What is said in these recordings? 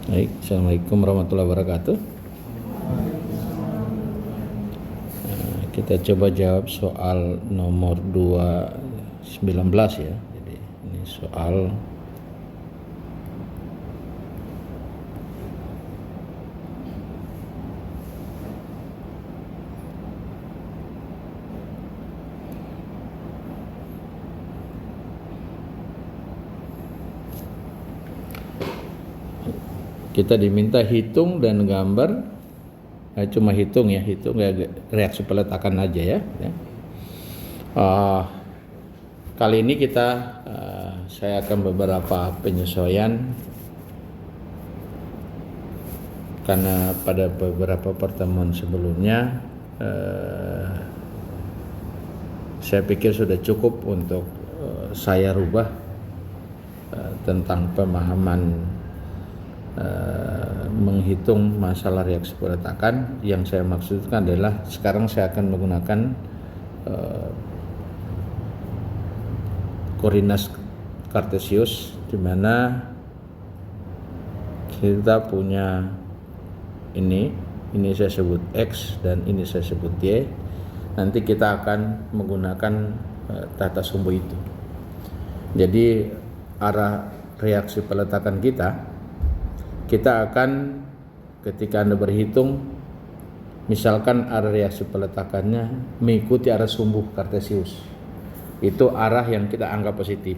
Baik, Assalamualaikum warahmatullahi wabarakatuh. Kita coba jawab soal nomor 219 ya. Jadi ini soal kita diminta hitung dan gambar, cuma hitung ya reaksi peletakan aja ya. Kali ini saya akan beberapa penyesuaian karena pada beberapa pertemuan sebelumnya saya pikir sudah cukup untuk saya rubah tentang pemahaman menghitung masalah reaksi peletakan. Yang saya maksudkan adalah sekarang saya akan menggunakan koordinat kartesius, di mana kita punya ini saya sebut X dan ini saya sebut Y. Nanti kita akan menggunakan tata sumbu itu. Jadi arah reaksi peletakan kita akan, ketika Anda berhitung, misalkan arah reaksi peletakannya mengikuti arah sumbu kartesius, itu arah yang kita anggap positif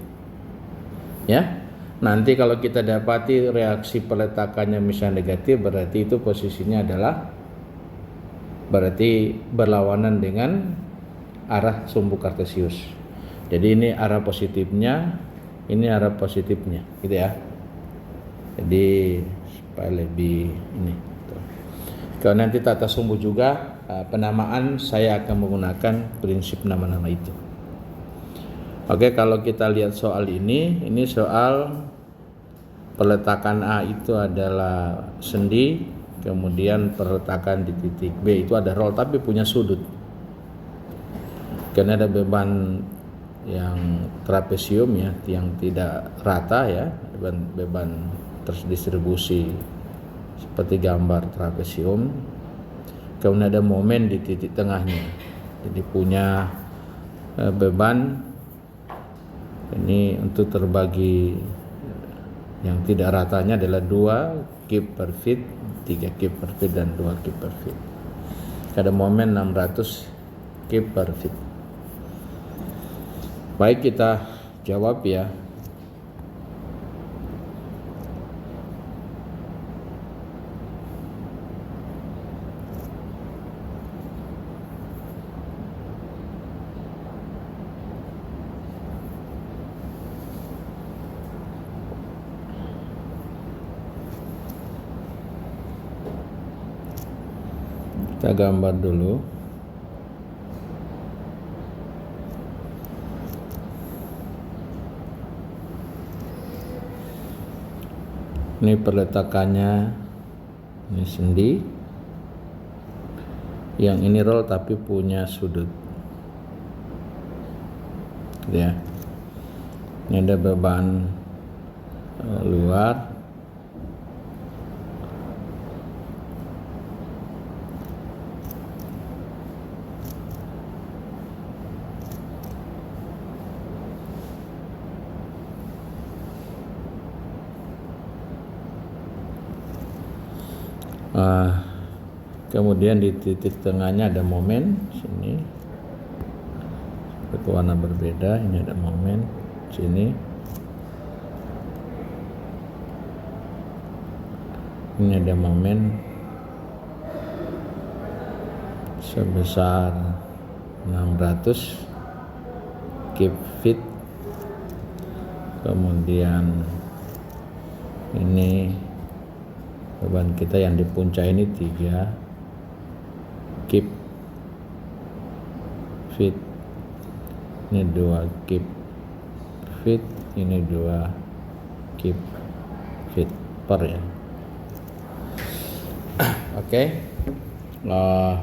ya. Nanti kalau kita dapati reaksi peletakannya misalnya negatif, berarti itu posisinya adalah berarti berlawanan dengan arah sumbu kartesius. Jadi ini arah positifnya, ini arah positifnya gitu ya. Jadi supaya lebih ini. Kalau nanti tata sumbu juga penamaan, saya akan menggunakan prinsip nama-nama itu. Oke, kalau kita lihat soal ini soal peletakan A itu adalah sendi, kemudian peletakan di titik B itu ada roll tapi punya sudut. Karena ada beban yang trapesium ya, yang tidak rata ya, beban terdistribusi seperti gambar trapesium, kemudian ada momen di titik tengahnya, jadi punya beban ini untuk terbagi yang tidak ratanya adalah 2 kip per feet, 3 kip per feet dan 2 kip per feet. Ada momen 600 kip per feet. Baik, kita jawab ya. Kita gambar dulu. Ini peletakannya, ini sendi. Yang ini roll tapi punya sudut. Ya. Ini ada beban luar. Kemudian di titik tengahnya ada momen sini, seperti warna berbeda. Ini ada momen sini, ini ada momen sebesar 600 kip feet. Kemudian ini beban kita yang di puncak ini 3 kip feet, ini 2 kip feet, ini 2 kip feet per ya. Oke. Nah,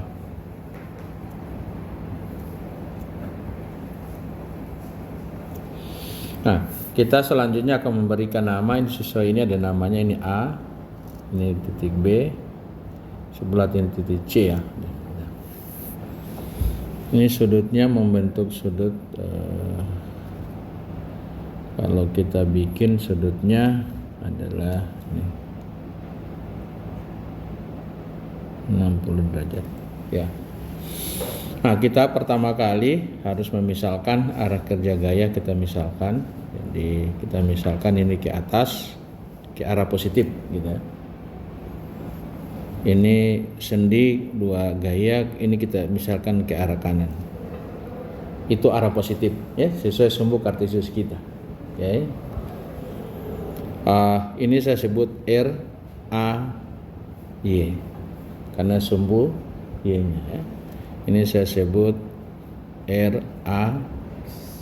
kita selanjutnya akan memberikan nama. Ini sesuai, ini ada namanya, ini A, Ini titik B, sebelah ini titik C ya. Ini sudutnya membentuk sudut, kalau kita bikin sudutnya adalah ini 60 derajat ya. Nah, kita pertama kali harus memisalkan arah kerja gaya, kita misalkan. Jadi kita misalkan ini ke atas, ke arah positif gitu ya. Ini sendi dua gaya, ini kita misalkan ke arah kanan. Itu arah positif ya, sesuai sumbu kartesius kita. Oke. Ini saya sebut R A Y karena sumbu Y-nya ya. Ini saya sebut R A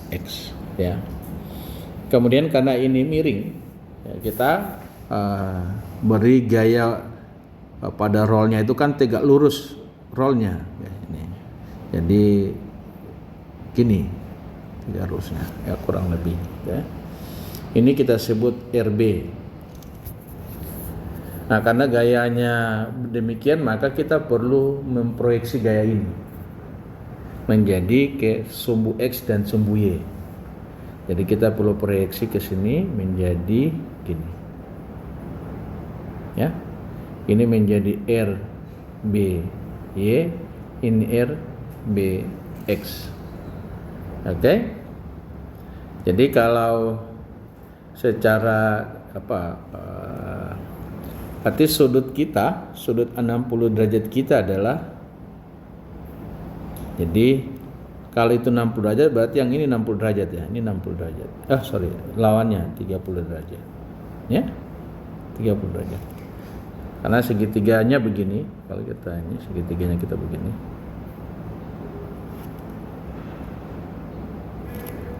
X ya. Kemudian karena ini miring ya, kita beri gaya pada rollnya itu kan tegak lurus rollnya ya, ini. Jadi gini tegak lurusnya ya, kurang lebih ya. Ini kita sebut RB. Nah, karena gayanya demikian, maka kita perlu memproyeksi gaya ini menjadi ke sumbu X dan sumbu Y. Jadi kita perlu proyeksi ke sini menjadi gini. Ya. Ini menjadi R B Y, ini R B X. Oke? Jadi kalau secara berarti sudut kita, sudut 60 derajat kita adalah, jadi kalau itu 60 derajat berarti yang ini 60 derajat ya. Ini 60 derajat. Lawannya 30 derajat. Ya. 30 derajat. Karena segitiganya begini, kalau kita ini segitiganya kita begini.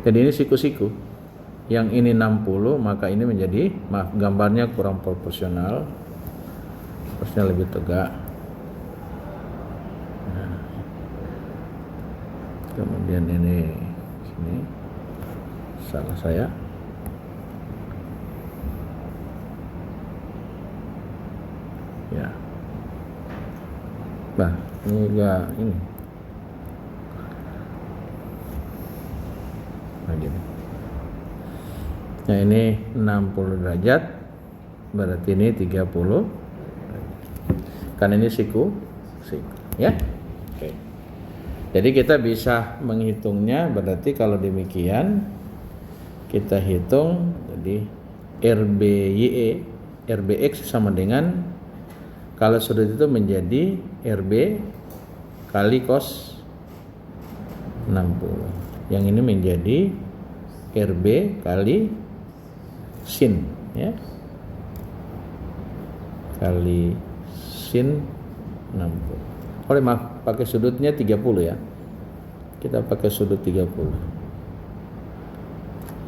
Jadi ini siku-siku. Yang ini 60, maka ini menjadi, maaf gambarnya kurang proporsional. Harusnya lebih tegak. Nah. Kemudian ini sini salah saya. Ya. Nah, ini enggak ini. Nah, gini. Nah, ini 60 derajat. Berarti ini 30. Kan ini siku, ya. Oke. Jadi kita bisa menghitungnya, berarti kalau demikian kita hitung jadi RBYE, RBX sama dengan, kalau sudut itu menjadi RB kali cos 60. Yang ini menjadi RB kali sin ya. Kali sin 60. Maaf, pakai sudutnya 30 ya. Kita pakai sudut 30.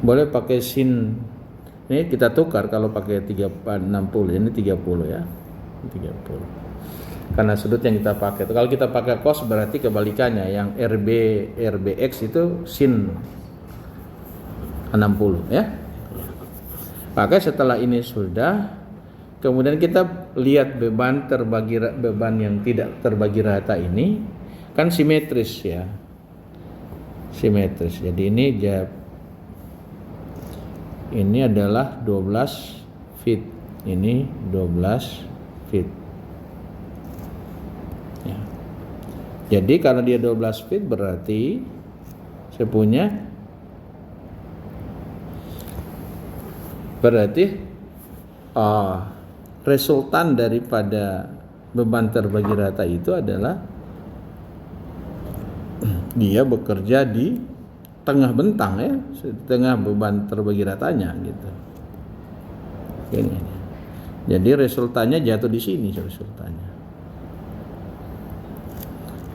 Boleh pakai sin. Ini kita tukar kalau pakai 60, ini 30 ya. 30. Karena sudut yang kita pakai. Kalau kita pakai cos berarti kebalikannya, yang RBX itu sin 60 ya. Maka setelah ini sudah, kemudian kita lihat beban yang tidak terbagi rata ini kan simetris ya. Simetris. Jadi ini adalah 12 feet. Ini 12 feet. Ya. Jadi karena dia 12 feet berarti saya punya resultan daripada beban terbagi rata itu adalah dia bekerja di tengah bentang ya, tengah beban terbagi ratanya gitu. Ini. Jadi resultannya jatuh di sini resultannya.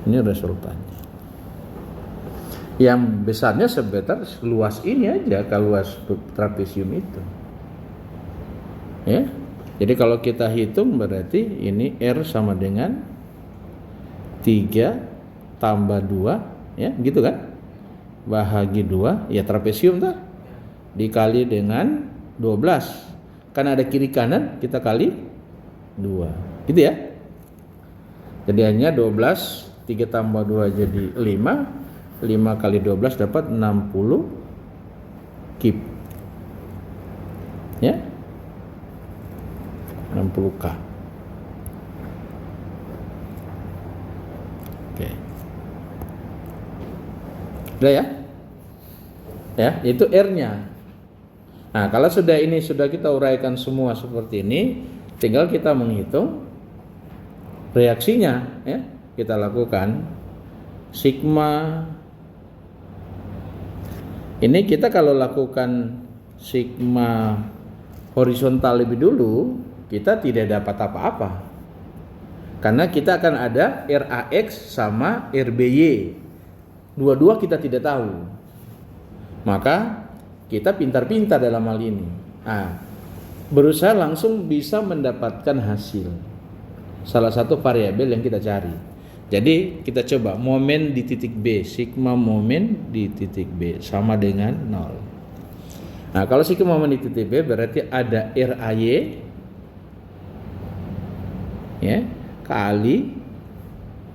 Ini resultannya. Yang besarnya sebentar luas ini aja, kalau luas trapesium itu. Ya. Jadi kalau kita hitung berarti ini R sama dengan 3 tambah 2 ya, gitu kan? Bahagi 2 ya trapesium tuh. Dikali dengan 12. Kan ada kiri kanan, kita kali 2. Gitu ya. Jadi hanya 12, 3 tambah 2 jadi 5. 5 kali 12 dapat 60 kip. Ya. 60K. Oke. Udah ya? Ya, itu R-nya. Nah, kalau sudah kita uraikan semua seperti ini, tinggal kita menghitung reaksinya, ya. Kita lakukan sigma. Ini kita kalau lakukan sigma horizontal lebih dulu, kita tidak dapat apa-apa. Karena kita akan ada RAX sama RBY. Dua-dua kita tidak tahu. Maka kita pintar-pintar dalam hal ini. Nah, berusaha langsung bisa mendapatkan hasil. Salah satu variabel yang kita cari. Jadi kita coba momen di titik B, sigma momen di titik B sama dengan 0. Nah, kalau sigma momen di titik B berarti ada RAY ya, kali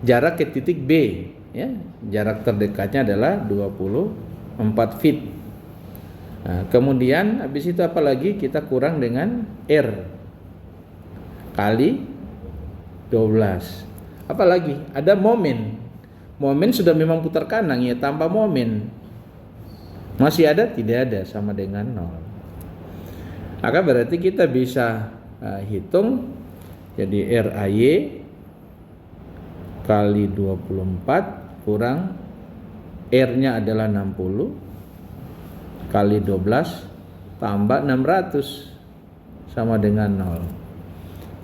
jarak ke titik B, ya. Jarak terdekatnya adalah 24 feet. Nah, kemudian habis itu apa lagi? Kita kurang dengan R kali 12. Apa lagi? Ada momen. Momen sudah memang putar kanan ya, tambah momen. Masih ada? Tidak ada, sama dengan 0. Maka berarti kita bisa hitung jadi RAY kali 24 kurang R-nya adalah 60 kali 12 tambah 600 sama dengan 0.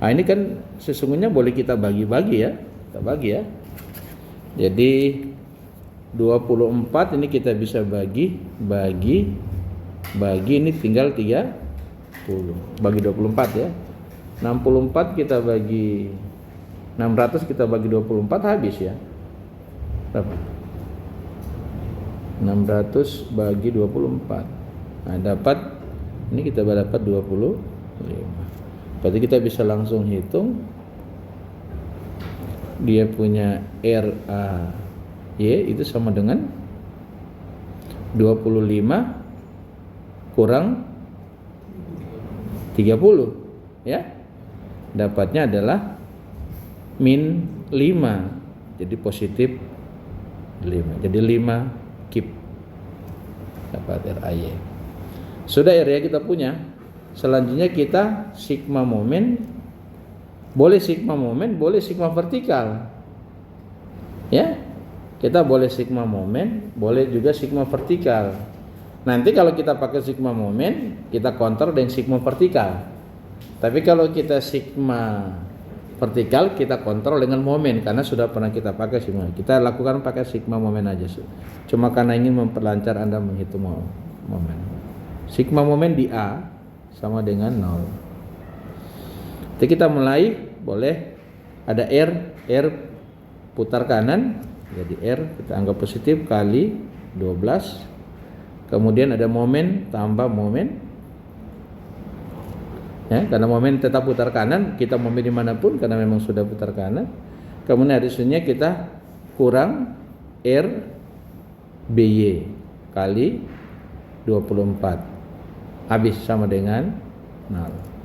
Nah, ini kan sesungguhnya boleh kita bagi-bagi ya. Kita bagi ya. Jadi 24 ini kita bisa bagi ini tinggal 30. Bagi 24 ya. 64 kita bagi 600 kita bagi 24 habis ya. Berapa? 600 bagi 24. Nah, dapat ini kita dapat 25. Berarti kita bisa langsung hitung dia punya RAY itu sama dengan 25 kurang 30 ya. Dapatnya adalah min 5. Jadi positif 5. Jadi 5 kip dapat RAY. Sudah area kita punya. Selanjutnya kita sigma momen. Boleh sigma momen, boleh sigma vertikal. Ya. Kita boleh sigma momen, boleh juga sigma vertikal. Nanti kalau kita pakai sigma momen, kita counter dengan sigma vertikal. Tapi kalau kita sigma vertikal, kita kontrol dengan momen karena sudah pernah kita pakai sigma. Kita lakukan pakai sigma momen aja. Cuma karena ingin memperlancar Anda menghitung momen. Sigma momen di A sama dengan 0. Jadi kita mulai, boleh ada R putar kanan, jadi R kita anggap positif kali 12. Kemudian ada momen tambah momen. Ya, karena momen tetap putar kanan, kita momen dimanapun karena memang sudah putar kanan. Kemudian hasilnya kita kurang R BY kali 24. Habis sama dengan 0.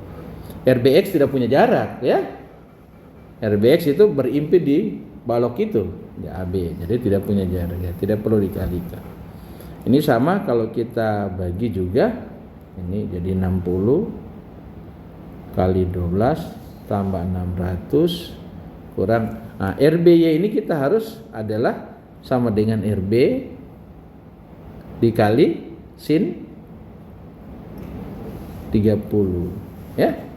RBX tidak punya jarak ya. RBX itu berimpit di balok itu ya, AB. Jadi tidak punya jarak ya, tidak perlu dikalikan. Ini sama kalau kita bagi juga. Ini jadi 60 kali 12 tambah 600 kurang. Nah, RBY ini kita harus adalah sama dengan RB dikali sin 30 ya.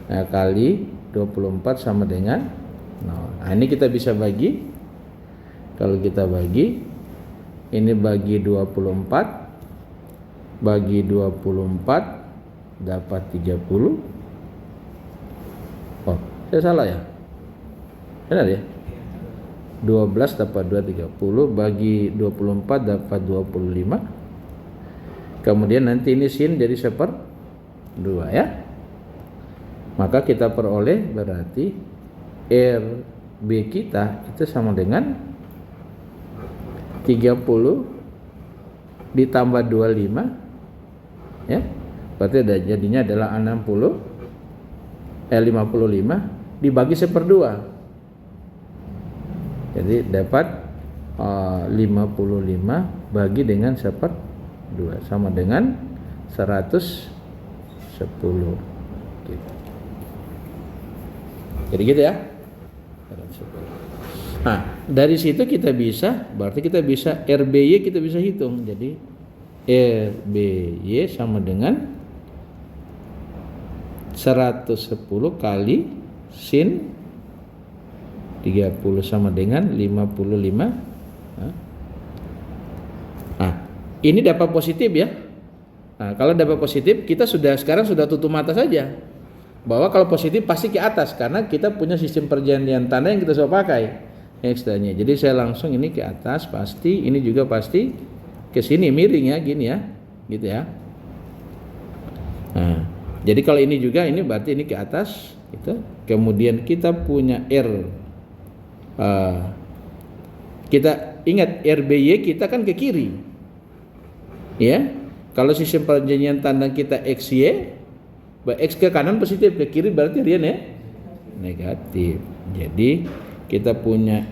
Nah, kali 24 sama dengan 0. Nah, ini kita bisa bagi. Kalau kita bagi ini bagi 24 bagi 24 dapat 30. Oh, saya salah ya? Benar ya? 12 dapat 2 30 bagi 24 dapat 25. Kemudian nanti ini sin jadi 2 ya. Maka kita peroleh berarti RB kita itu sama dengan 30 ditambah 25, ya. Berarti jadinya adalah 55 dibagi 1/2. Jadi dapat 55 bagi dengan 1/2 sama dengan 110 gitu. Jadi gitu ya. Nah, dari situ kita bisa, berarti kita bisa RBY kita bisa hitung. Jadi RBY sama dengan 110 kali sin 30 sama dengan 55. Nah, ini dapat positif ya. Nah, kalau dapat positif, kita sekarang sudah tutup mata saja bahwa kalau positif pasti ke atas karena kita punya sistem perjanjian tanda yang kita sudah pakai ekstranya. Jadi saya langsung ini ke atas pasti, ini juga pasti ke sini miring ya, gini ya, gitu ya. Nah, jadi kalau ini juga ini berarti ini ke atas, gitu. Kemudian kita punya kita ingat RBY kita kan ke kiri, ya. Kalau sistem perjanjian tanda kita XY, X ke kanan positif, ke kiri berarti dia negatif. Jadi kita punya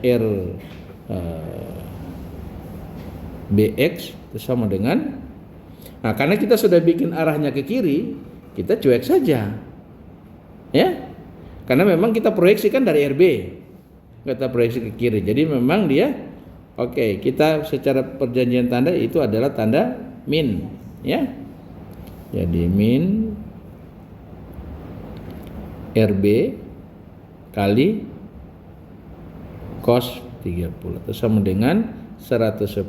BX itu sama dengan, nah karena kita sudah bikin arahnya ke kiri, kita cuek saja, ya. Karena memang kita proyeksikan dari RB, kita proyeksi ke kiri. Jadi memang dia oke, kita secara perjanjian tanda itu adalah tanda min, ya. Jadi min RB kali cos 30 itu sama dengan 110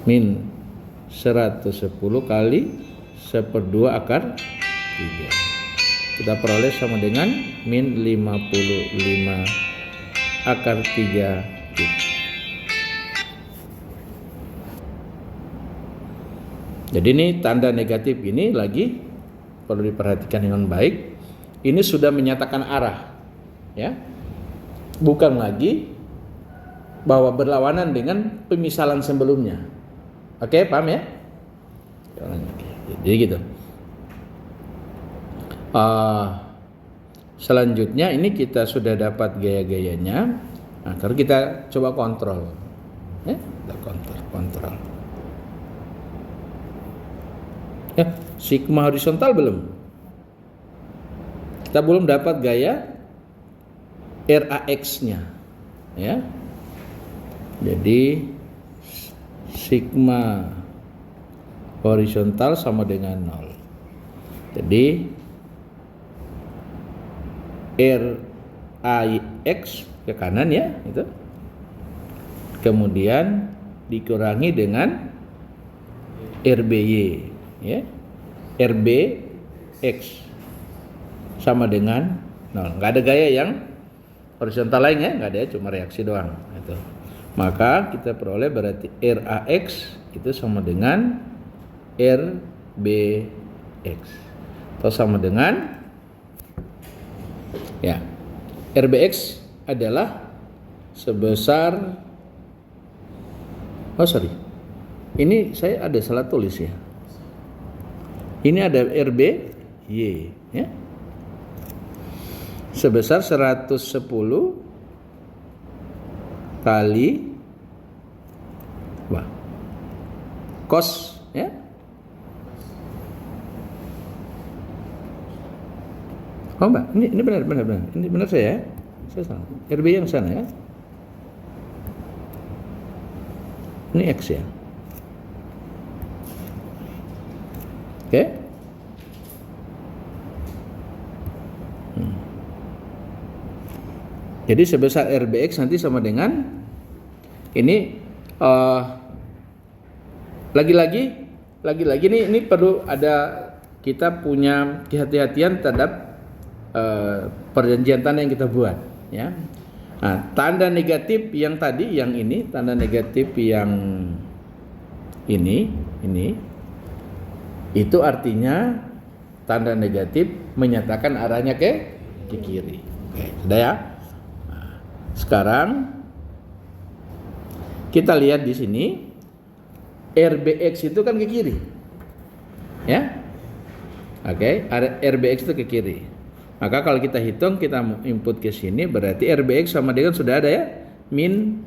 min 110 kali 1/2 akar 3. Kita peroleh sama dengan min 55 akar 3 gitu. Jadi ini tanda negatif ini lagi perlu diperhatikan dengan baik. Ini sudah menyatakan arah, ya. Bukan lagi bahwa berlawanan dengan pemisalan sebelumnya. Oke, paham ya? Jadi gitu. Selanjutnya ini kita sudah dapat gaya-gayanya. Nah, terus kita coba kontrol, ya, kita kontrol. Ya, sigma horizontal belum. Kita belum dapat gaya RAX-nya, ya. Jadi sigma horizontal sama dengan 0. Jadi RAX ke kanan ya, itu. Kemudian dikurangi dengan RBY, ya. RBX sama dengan 0. Nggak ada gaya yang horizontal lain ya, nggak ada, cuma reaksi doang. Itu. Maka kita peroleh berarti RAX itu sama dengan RBX atau sama dengan, ya, RBX adalah sebesar, ini saya ada salah tulis ya. Ini ada RBY, ya, sebesar 110 kali cos, ya. Oh Mbak, ini benar. Ini benar saya salah. RB yang sana ya. Ini X ya. Oke. Jadi sebesar RBX nanti sama dengan ini, lagi-lagi ini perlu ada, kita punya kehati-hatian terhadap perjanjian tanda yang kita buat, ya. Nah, tanda negatif yang tadi, yang ini, tanda negatif yang ini itu artinya tanda negatif menyatakan arahnya ke kiri. Oke, sudah ya. Nah, sekarang kita lihat di sini RBX itu kan ke kiri. Ya. Oke, RBX itu ke kiri. Maka kalau kita hitung, kita input ke sini, berarti RBX sama dengan sudah ada ya, min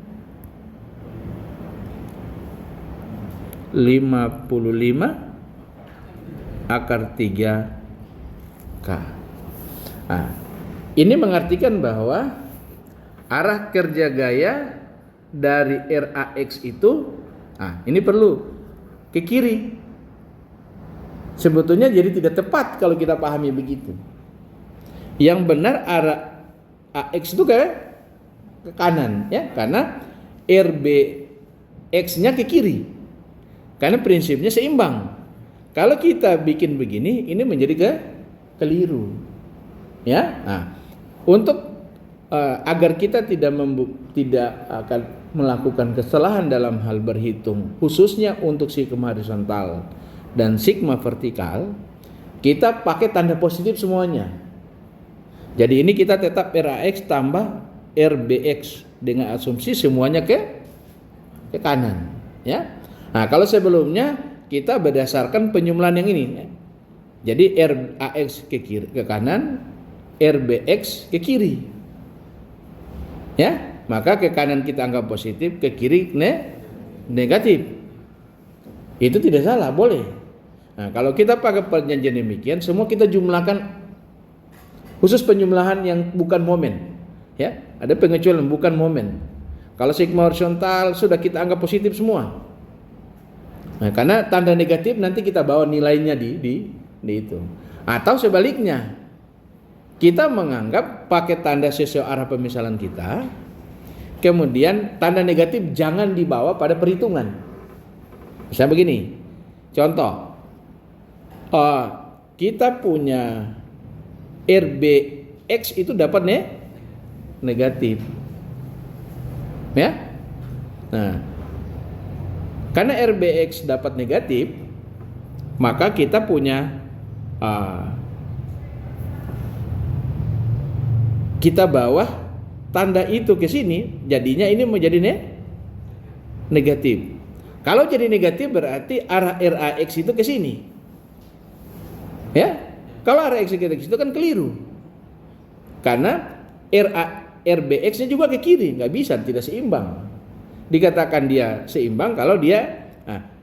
55 akar 3K. Nah, ini mengartikan bahwa arah kerja gaya dari RAX itu, ini perlu ke kiri. Sebetulnya jadi tidak tepat kalau kita pahami begitu. Yang benar arah AX itu ke kanan, ya, karena RBX-nya ke kiri. Karena prinsipnya seimbang. Kalau kita bikin begini, ini menjadi keliru. Ya, untuk agar kita tidak akan melakukan kesalahan dalam hal berhitung, khususnya untuk sigma horizontal dan sigma vertikal, kita pakai tanda positif semuanya. Jadi ini kita tetap RAX tambah RBX dengan asumsi semuanya ke kanan. Ya. Nah, kalau sebelumnya kita berdasarkan penjumlahan yang ini. Ya. Jadi RAX ke kiri, ke kanan, RBX ke kiri. Ya, maka ke kanan kita anggap positif, ke kiri negatif. Itu tidak salah, boleh. Nah, kalau kita pakai perjanjian demikian, semua kita jumlahkan, khusus penjumlahan yang bukan momen. Ya, ada pengecualian bukan momen. Kalau sigma horizontal sudah kita anggap positif semua. Nah, karena tanda negatif nanti kita bawa nilainya di itu. Atau sebaliknya, kita menganggap pakai tanda sesuai arah pemisalan kita, kemudian tanda negatif jangan dibawa pada perhitungan. Misalnya begini, contoh, kita punya RBX itu dapat negatif, ya. Nah, karena RBX dapat negatif, maka kita punya kita bawa tanda itu ke sini, jadinya ini menjadi negatif. Kalau jadi negatif berarti arah RAX itu ke sini. Ya. Kalau arah RAX itu kan keliru. Karena RBX-nya juga ke kiri, nggak bisa, tidak seimbang. Dikatakan dia seimbang kalau dia,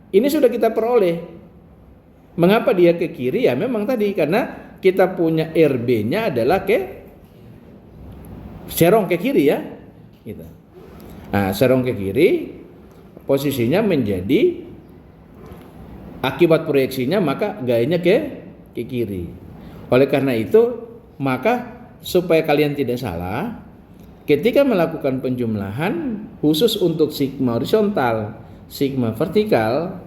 ini sudah kita peroleh. Mengapa dia ke kiri? Ya memang tadi karena kita punya RB-nya adalah serong ke kiri, ya. Gitu. Nah, serong ke kiri, posisinya menjadi akibat proyeksinya maka gayanya ke kiri. Oleh karena itu, maka supaya kalian tidak salah, ketika melakukan penjumlahan khusus untuk sigma horizontal, sigma vertikal,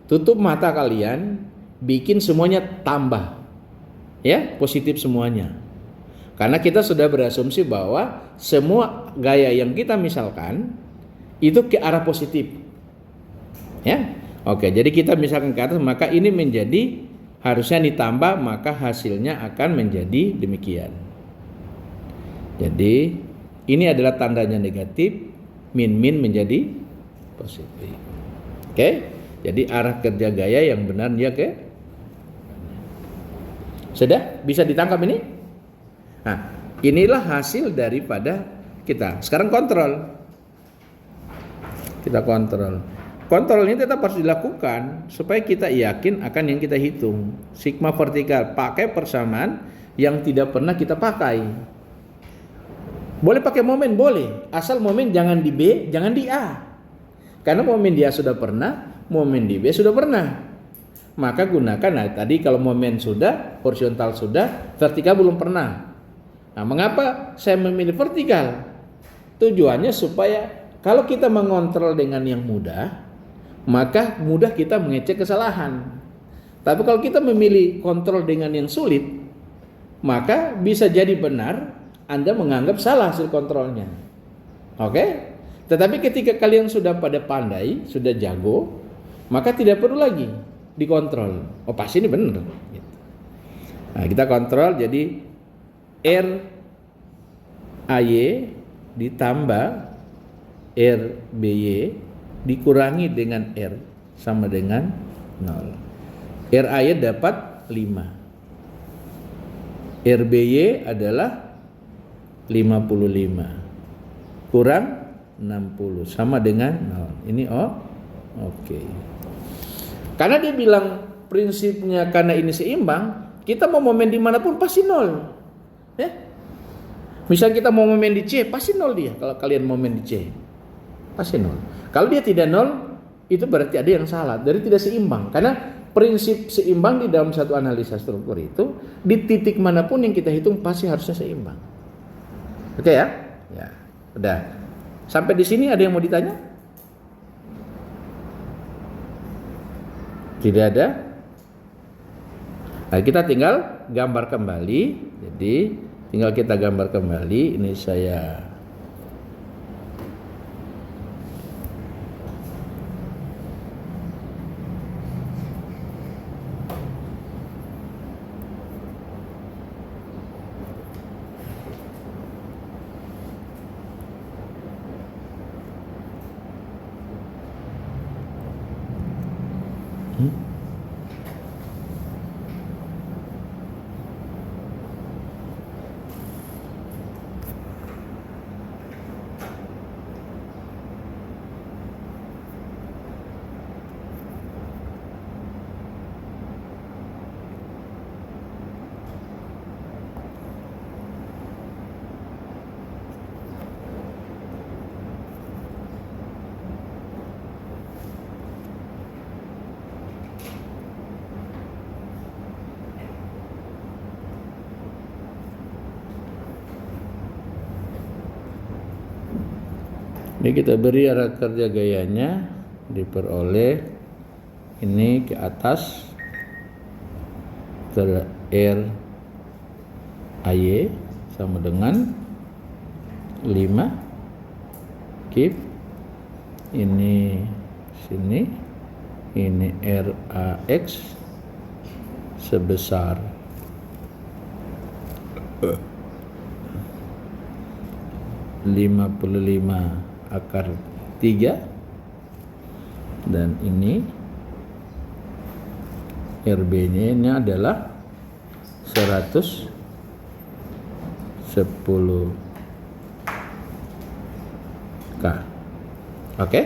tutup mata kalian, bikin semuanya tambah, ya, positif semuanya. Karena kita sudah berasumsi bahwa semua gaya yang kita misalkan itu ke arah positif, ya. Oke, jadi kita misalkan ke atas, maka ini menjadi harusnya ditambah, maka hasilnya akan menjadi demikian. Jadi ini adalah tandanya negatif, min menjadi positif. Oke, jadi arah kerja gaya yang benar dia ke. Sudah bisa ditangkap ini? Nah, inilah hasil daripada kita. Sekarang kontrol. Kita kontrol. Kontrol ini tetap harus dilakukan supaya kita yakin akan yang kita hitung. Sigma vertikal pakai persamaan yang tidak pernah kita pakai. Boleh pakai momen, boleh, asal momen jangan di B, jangan di A. Karena momen di A sudah pernah, momen di B sudah pernah. Maka gunakan, tadi kalau momen sudah, horizontal sudah, vertikal belum pernah. Nah, mengapa saya memilih vertikal? Tujuannya supaya kalau kita mengontrol dengan yang mudah, maka mudah kita mengecek kesalahan. Tapi kalau kita memilih kontrol dengan yang sulit, maka bisa jadi benar Anda menganggap salah hasil kontrolnya. Oke? Tetapi ketika kalian sudah pada pandai, sudah jago, maka tidak perlu lagi dikontrol. Oh, pasti ini benar. Gitu. Nah, kita kontrol jadi R AY ditambah R BY dikurangi dengan R sama dengan 0. R AY dapat 5. R BY adalah 55 kurang 60 sama dengan 0. Ini oke. Karena dia bilang prinsipnya karena ini seimbang, kita mau momen dimanapun pasti 0. Ya? Misal kita mau momen di C, pasti 0 dia. Kalau kalian momen di C, pasti 0. Kalau dia tidak 0, itu berarti ada yang salah. Dari tidak seimbang. Karena prinsip seimbang di dalam satu analisa struktur itu, di titik manapun yang kita hitung pasti harusnya seimbang. Oke ya? Ya, udah. Sampai di sini ada yang mau ditanya? Tidak ada? Nah, kita tinggal gambar kembali. Jadi tinggal kita gambar kembali. Ini saya ini kita beri arah kerja gayanya, diperoleh ini ke atas R AY sama dengan 5, keep ini sini, ini RAX sebesar 55 akar 3 dan ini RB nya ini adalah 110 K. Oke?